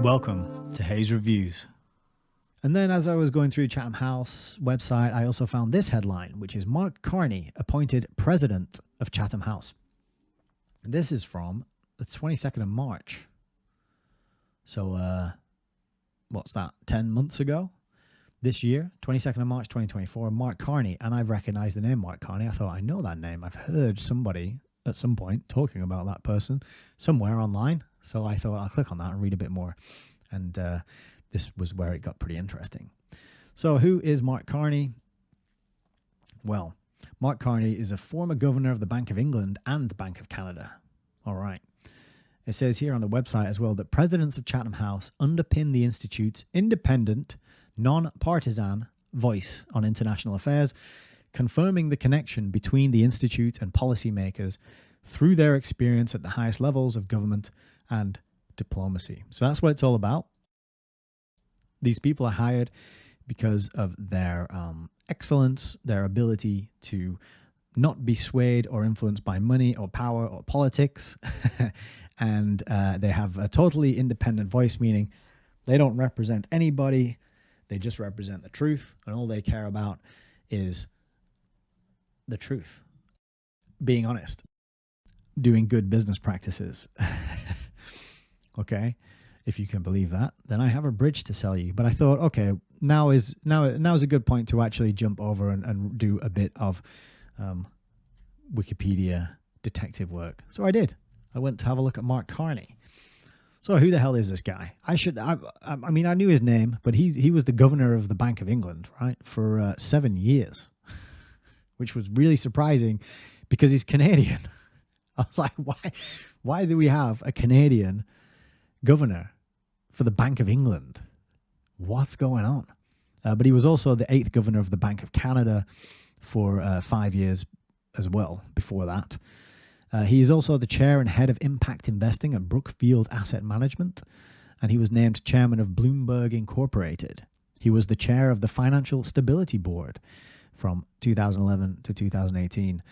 Welcome to Hayes Reviews. And then as I was going through Chatham House website, I also found this headline, which is Mark Carney appointed president of Chatham House. This is from the 22nd of March. So, what's that, 10 months ago? This year, 22nd of March, 2024, Mark Carney. And I've recognized the name Mark Carney. I thought, I know that name. I've heard somebody at some point talking about that person somewhere online. So I thought I'll click on that and read a bit more. And this was where it got pretty interesting. So who is Mark Carney? Well, Mark Carney is a former governor of the Bank of England and the Bank of Canada. All right. It says here on the website as well that presidents of Chatham House underpin the Institute's independent, non-partisan voice on international affairs, confirming the connection between the Institute and policymakers through their experience at the highest levels of government and diplomacy. So that's what it's all about. These people are hired because of their excellence, their ability to not be swayed or influenced by money or power or politics. And they have a totally independent voice, meaning they don't represent anybody. They just represent the truth. And all they care about is the truth. Being honest. Doing good business practices. Okay. If you can believe that, then I have a bridge to sell you. But I thought, okay, now is a good point to actually jump over and do a bit of Wikipedia detective work. So I did. I went to have a look at Mark Carney. So who the hell is this guy? I mean, I knew his name, but he was the governor of the Bank of England, right, for 7 years, which was really surprising because he's Canadian. I was like, why do we have a Canadian governor for the Bank of England? What's going on? But he was also the 8th governor of the Bank of Canada for 5 years as well before that. He is also the chair and head of impact investing at Brookfield Asset Management, and he was named chairman of Bloomberg Incorporated. He was the chair of the Financial Stability Board from 2011 to 2018.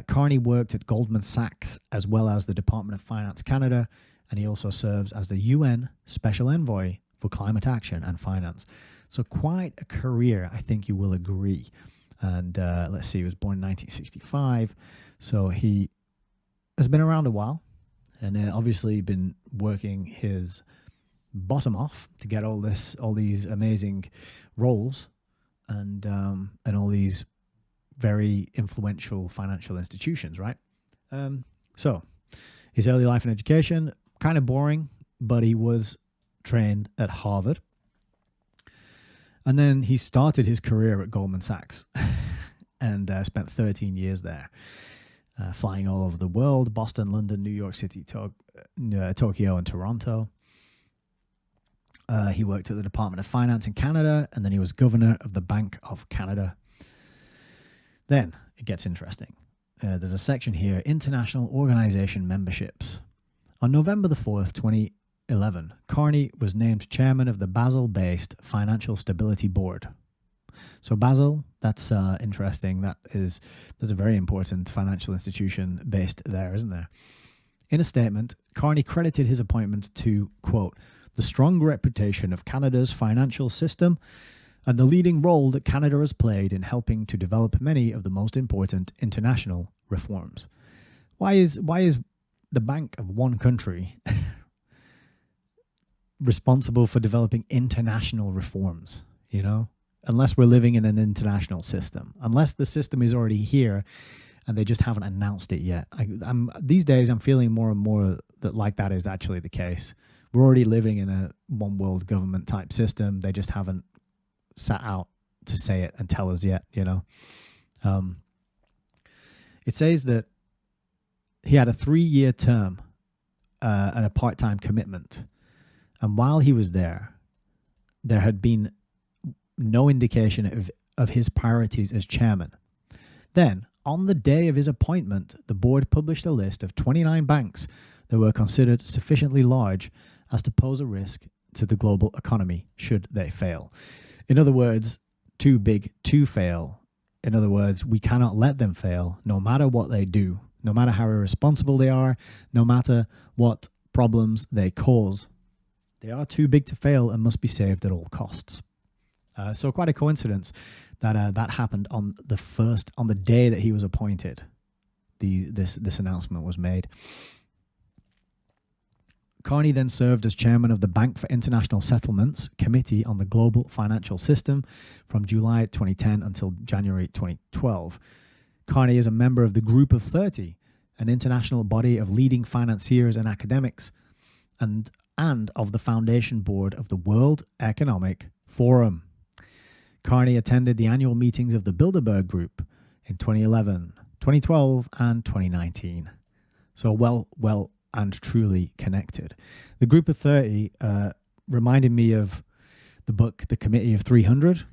Carney worked at Goldman Sachs as well as the Department of Finance Canada, and he also serves as the UN Special Envoy for Climate Action and Finance. So quite a career, I think you will agree. And let's see, he was born in 1965, so he has been around a while, and obviously been working his bottom off to get all these amazing roles, and all these very influential financial institutions, right? So his early life and education, kind of boring, but he was trained at Harvard. And then he started his career at Goldman Sachs and spent 13 years there, flying all over the world, Boston, London, New York City, Tokyo, and Toronto. He worked at the Department of Finance in Canada, and then he was governor of the Bank of Canada. Then it gets interesting. There's a section here, International Organization Memberships. On November the 4th, 2011, Carney was named chairman of the Basel-based Financial Stability Board. So Basel, that's interesting. There's a very important financial institution based there, isn't there? In a statement, Carney credited his appointment to, quote, the strong reputation of Canada's financial system and the leading role that Canada has played in helping to develop many of the most important international reforms. Why is the bank of one country responsible for developing international reforms, you know? Unless we're living in an international system, unless the system is already here and they just haven't announced it yet. These days, I'm feeling more and more that is actually the case. We're already living in a one world government type system. They just haven't sat out to say it and tell us yet, you know. It says that he had a 3-year term and a part-time commitment. And while he was there had been no indication of his priorities as chairman. Then, on the day of his appointment, the board published a list of 29 banks that were considered sufficiently large as to pose a risk to the global economy should they fail. In other words, too big to fail. In other words, we cannot let them fail no matter what they do, no matter how irresponsible they are, no matter what problems they cause. They are too big to fail and must be saved at all costs. So quite a coincidence that that happened on the day that he was appointed. This announcement was made. Carney then served as chairman of the Bank for International Settlements Committee on the Global Financial System from July 2010 until January 2012. Carney is a member of the Group of 30, an international body of leading financiers and academics, and of the foundation board of the World Economic Forum. Carney attended the annual meetings of the Bilderberg Group in 2011, 2012, and 2019. So well and truly connected. The Group of 30 reminded me of the book The Committee of 300.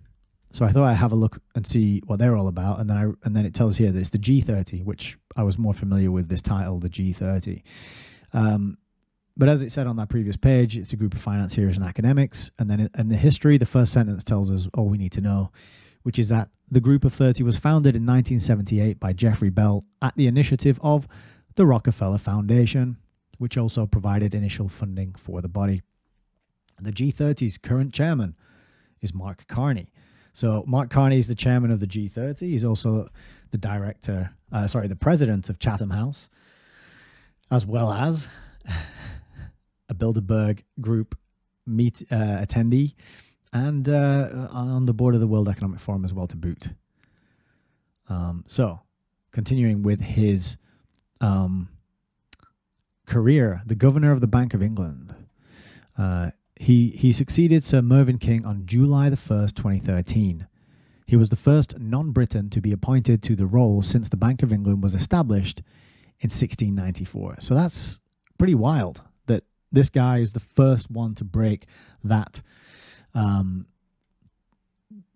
So I thought I'd have a look and see what they're all about, and then it tells here that it's the G30, which I was more familiar with this title, the G30. But as it said on that previous page, it's a group of financiers and academics. And then in the history, the first sentence tells us all we need to know, which is that the Group of 30 was founded in 1978 by Jeffrey Bell at the initiative of the Rockefeller Foundation, which also provided initial funding for the body. The G30's current chairman is Mark Carney. So Mark Carney is the chairman of the G30. He's also the the president of Chatham House, as well as a Bilderberg Group attendee, and on the board of the World Economic Forum as well to boot. So, continuing with his career, the governor of the Bank of England. He succeeded Sir Mervyn King on July the 1st, 2013. He was the first non-Briton to be appointed to the role since the Bank of England was established in 1694. So that's pretty wild that this guy is the first one to break that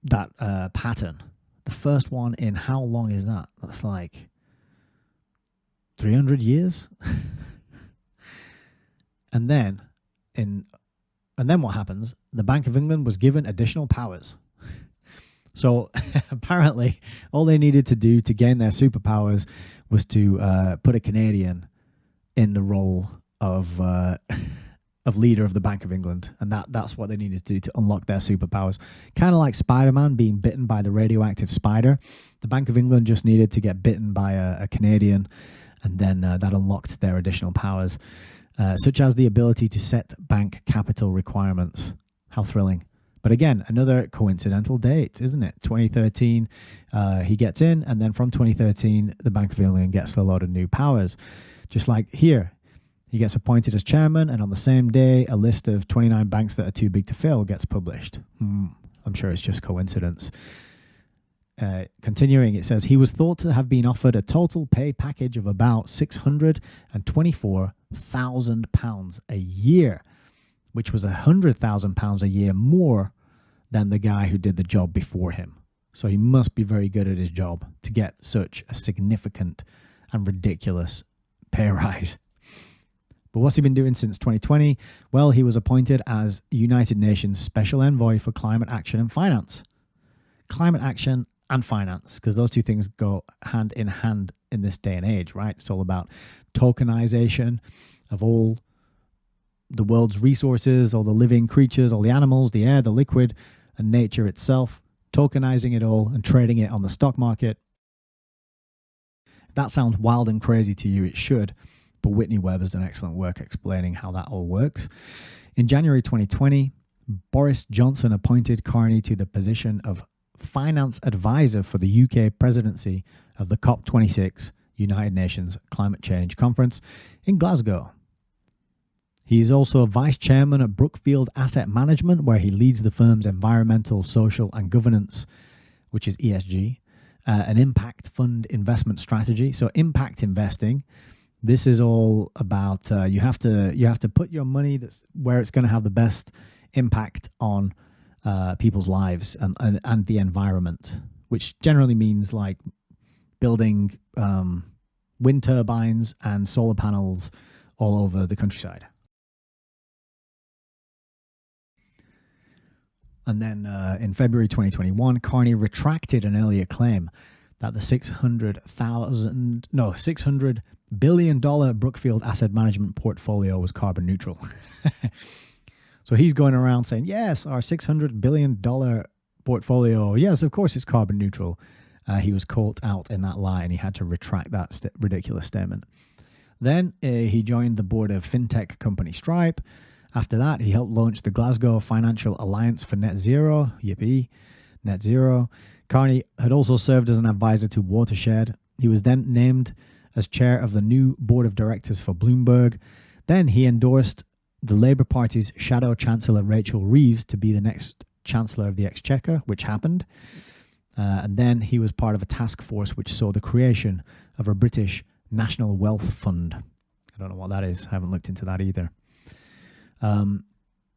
pattern. The first one in how long is that? That's like 300 years. And then what happens? The Bank of England was given additional powers. So apparently all they needed to do to gain their superpowers was to put a Canadian in the role of leader of the Bank of England. And that's what they needed to do to unlock their superpowers. Kind of like Spider-Man being bitten by the radioactive spider. The Bank of England just needed to get bitten by a Canadian, and then that unlocked their additional powers, such as the ability to set bank capital requirements. How thrilling. But again, another coincidental date, isn't it? 2013, he gets in, and then from 2013, the Bank of England gets a lot of new powers. Just like here, he gets appointed as chairman, and on the same day, a list of 29 banks that are too big to fail gets published. I'm sure it's just coincidence. Continuing, it says, he was thought to have been offered a total pay package of about £624,000 a year, which was £100,000 a year more than the guy who did the job before him. So he must be very good at his job to get such a significant and ridiculous pay rise. But what's he been doing since 2020? Well, he was appointed as United Nations Special Envoy for Climate Action and Finance. Climate action and finance, because those two things go hand in hand in this day and age, right? It's all about tokenization of all the world's resources, all the living creatures, all the animals, the air, the liquid, and nature itself, tokenizing it all and trading it on the stock market. If that sounds wild and crazy to you, it should, but Whitney Webb has done excellent work explaining how that all works. In January 2020, Boris Johnson appointed Carney to the position of finance advisor for the UK presidency of the COP26 United Nations Climate Change Conference in Glasgow. He is also vice chairman at Brookfield Asset Management, where he leads the firm's environmental, social, and governance, which is ESG, an impact fund investment strategy. So impact investing, this is all about you have to put your money where it's going to have the best impact on people's lives and the environment, which generally means like building wind turbines and solar panels all over the countryside. And then in February 2021, Carney retracted an earlier claim that the $600 billion Brookfield Asset Management portfolio was carbon neutral. So he's going around saying, yes, our $600 billion portfolio, yes, of course it's carbon neutral. He was caught out in that lie and he had to retract that ridiculous statement. Then he joined the board of fintech company Stripe. After that, he helped launch the Glasgow Financial Alliance for Net Zero. Yippee, Net Zero. Carney had also served as an advisor to Watershed. He was then named as chair of the new board of directors for Bloomberg. Then he endorsed the Labour Party's shadow chancellor Rachel Reeves to be the next chancellor of the Exchequer, which happened. And then he was part of a task force which saw the creation of a British National Wealth Fund. I don't know what that is. I haven't looked into that either.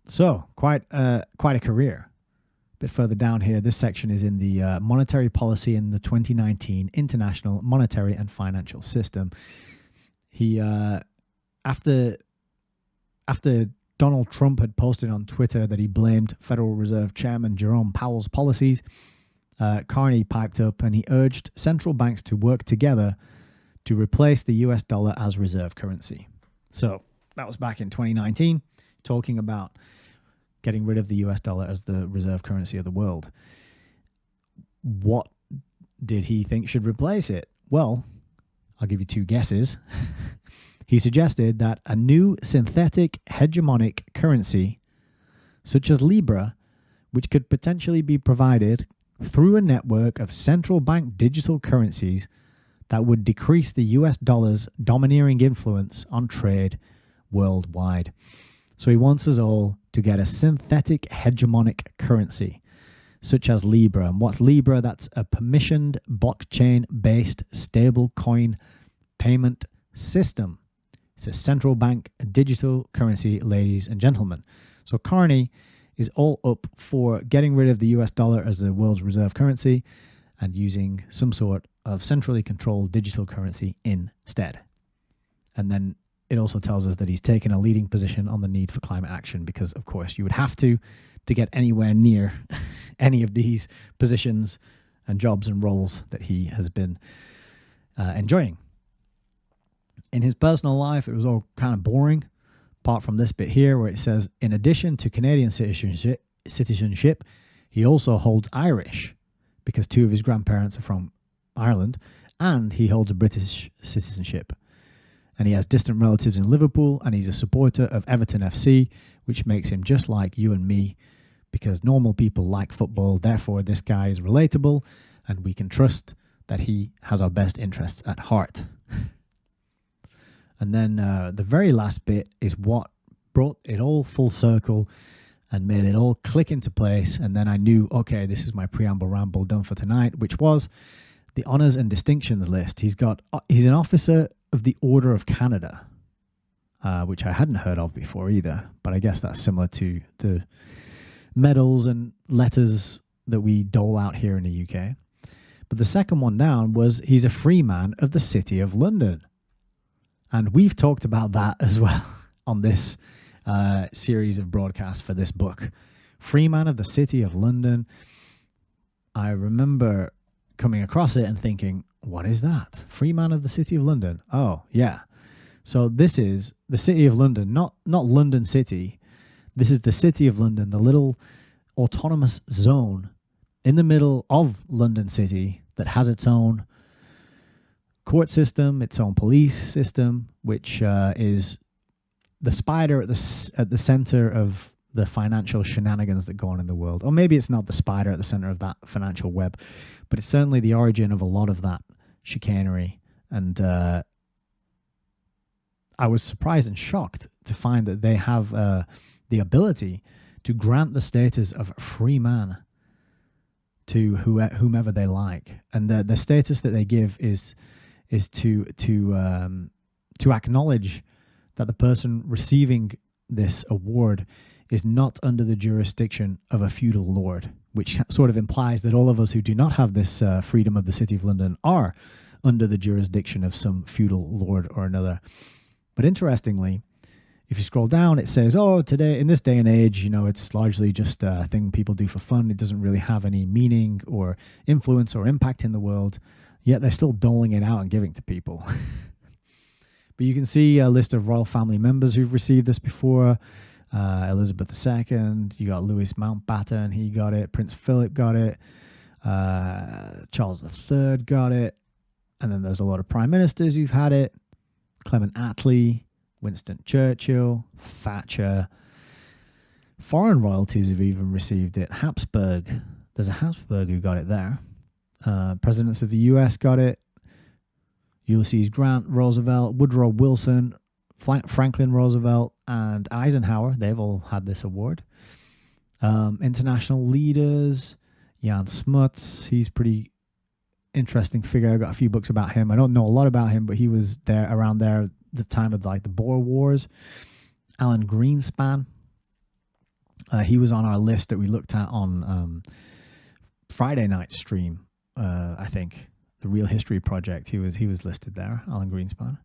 So quite a career. A bit further down here, this section is in the monetary policy in the 2019 International Monetary and Financial System. He after Donald Trump had posted on Twitter that he blamed Federal Reserve Chairman Jerome Powell's policies, Carney piped up and he urged central banks to work together to replace the US dollar as reserve currency. So that was back in 2019, talking about getting rid of the US dollar as the reserve currency of the world. What did he think should replace it? Well, I'll give you two guesses. He suggested that a new synthetic hegemonic currency, such as Libra, which could potentially be provided through a network of central bank digital currencies that would decrease the US dollar's domineering influence on trade worldwide. So he wants us all to get a synthetic hegemonic currency, such as Libra. And what's Libra? That's a permissioned blockchain-based stable coin payment system. It's a central bank digital currency, ladies and gentlemen. So Carney is all up for getting rid of the US dollar as the world's reserve currency and using some sort of centrally controlled digital currency instead. And then it also tells us that he's taken a leading position on the need for climate action because, of course, you would have to get anywhere near any of these positions and jobs and roles that he has been enjoying. In his personal life, it was all kind of boring, apart from this bit here where it says, in addition to Canadian citizenship, he also holds Irish because two of his grandparents are from Ireland, and he holds a British citizenship. And he has distant relatives in Liverpool, and he's a supporter of Everton FC, which makes him just like you and me, because normal people like football. Therefore, this guy is relatable, and we can trust that he has our best interests at heart. And then the very last bit is what brought it all full circle and made it all click into place. And then I knew, okay, this is my preamble ramble done for tonight, which was the honours and distinctions list. He's an officer of the Order of Canada, which I hadn't heard of before either. But I guess that's similar to the medals and letters that we dole out here in the UK. But the second one down was he's a free man of the City of London. And we've talked about that as well on this series of broadcasts for this book. Free man of the City of London. I remember coming across it and thinking, what is that? Free man of the City of London. Oh, yeah. So this is the City of London, not London City. This is the City of London, the little autonomous zone in the middle of London City that has its own court system, its own police system, which is the spider at the center of the financial shenanigans that go on in the world. Or maybe it's not the spider at the center of that financial web, but it's certainly the origin of a lot of that chicanery. And I was surprised and shocked to find that they have the ability to grant the status of free man to whomever they like. And the status that they give is to acknowledge that the person receiving this award is not under the jurisdiction of a feudal lord, which sort of implies that all of us who do not have this freedom of the City of London are under the jurisdiction of some feudal lord or another. But interestingly, if you scroll down, it says, oh, today, in this day and age, it's largely just a thing people do for fun. It doesn't really have any meaning or influence or impact in the world. Yet they're still doling it out and giving to people. But you can see a list of royal family members who've received this before. Elizabeth II, you got Louis Mountbatten, he got it. Prince Philip got it. Charles III got it. And then there's a lot of prime ministers who've had it. Clement Attlee, Winston Churchill, Thatcher. Foreign royalties have even received it. Habsburg. There's a Habsburg who got it there. Presidents of the US got it. Ulysses Grant, Roosevelt, Woodrow Wilson, Franklin Roosevelt, and Eisenhower. They've all had this award. International leaders. Jan Smuts. He's pretty interesting figure. I got a few books about him. I don't know a lot about him, but he was there around there at the time of like the Boer Wars. Alan Greenspan. He was on our list that we looked at on Friday night stream. I think the Real History Project. He was listed there. Alan Greenspan.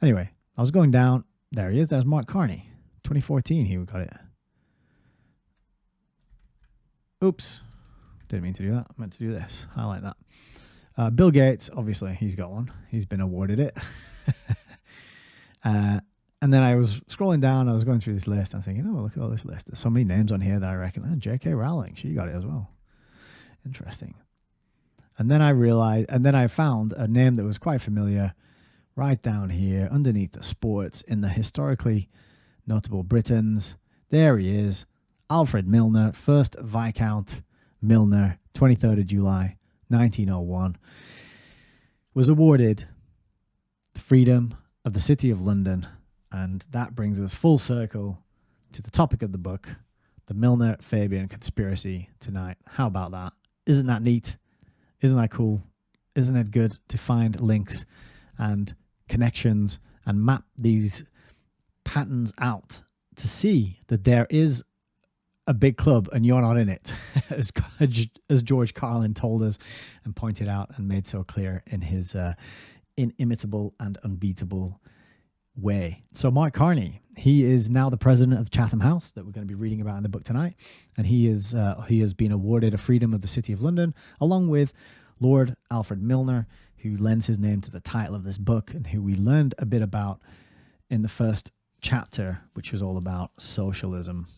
Anyway, I was going down. There he is. There's Mark Carney. 2014. He got it. Oops. Didn't mean to do that. I meant to do this. I like that. Bill Gates, obviously, he's got one. He's been awarded it. And then I was scrolling down. I was going through this list. I'm thinking, oh, look at all this list. There's so many names on here that I reckon. J.K. Rowling, she got it as well. Interesting. And then I realized, and then I found a name that was quite familiar right down here underneath the sports in the historically notable Britons. There he is. Alfred Milner, 1st Viscount Milner, 23rd of July, 1901, was awarded the freedom of the City of London. And that brings us full circle to the topic of the book, the Milner-Fabian conspiracy tonight. How about that? Isn't that neat? Isn't that cool? Isn't it good to find links and connections and map these patterns out to see that there is a big club and you're not in it, as George Carlin told us and pointed out and made so clear in his inimitable and unbeatable way. So Mark Carney, he is now the president of Chatham House that we're going to be reading about in the book tonight, and he has been awarded a freedom of the City of London, along with Lord Alfred Milner, who lends his name to the title of this book and who we learned a bit about in the first chapter, which was all about socialism.